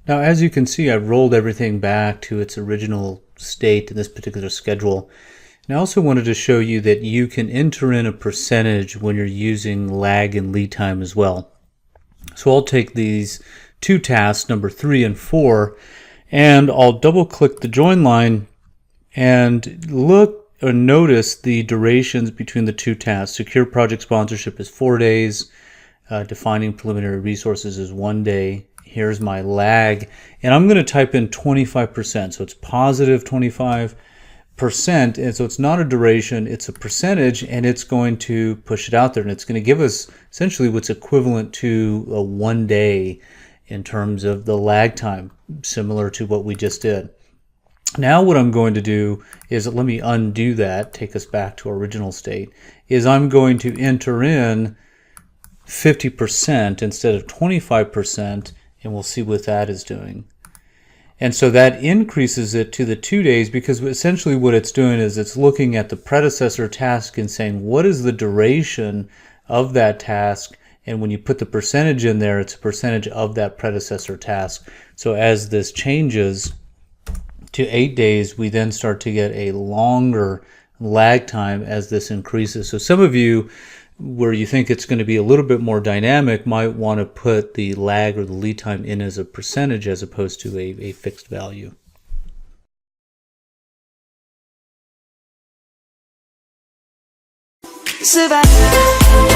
Now, as you can see, I've rolled everything back to its original state in this particular schedule. And I also wanted to show you that you can enter in a percentage when you're using lag and lead time as well. So I'll take these two tasks, number 3 and 4, and I'll double click the join line and look or notice the durations between the two tasks. Secure project sponsorship is 4 days. Defining preliminary resources is 1 day. Here's my lag, and I'm going to type in 25%. So it's positive 25%, and so it's not a duration, it's a percentage, and it's going to push it out there, and it's going to give us essentially what's equivalent to a 1 day in terms of the lag time, similar to what we just did. Now what I'm going to do is, let me undo that, take us back to our original state, is I'm going to enter in 50% instead of 25%, and we'll see what that is doing. And so that increases it to the 2 days, because essentially what it's doing is it's looking at the predecessor task and saying, what is the duration of that task? And when you put the percentage in there, it's a percentage of that predecessor task. So as this changes to 8 days, we then start to get a longer lag time as this increases. So some of you, where you think it's going to be a little bit more dynamic, might want to put the lag or the lead time in as a percentage as opposed to a fixed value. Survive.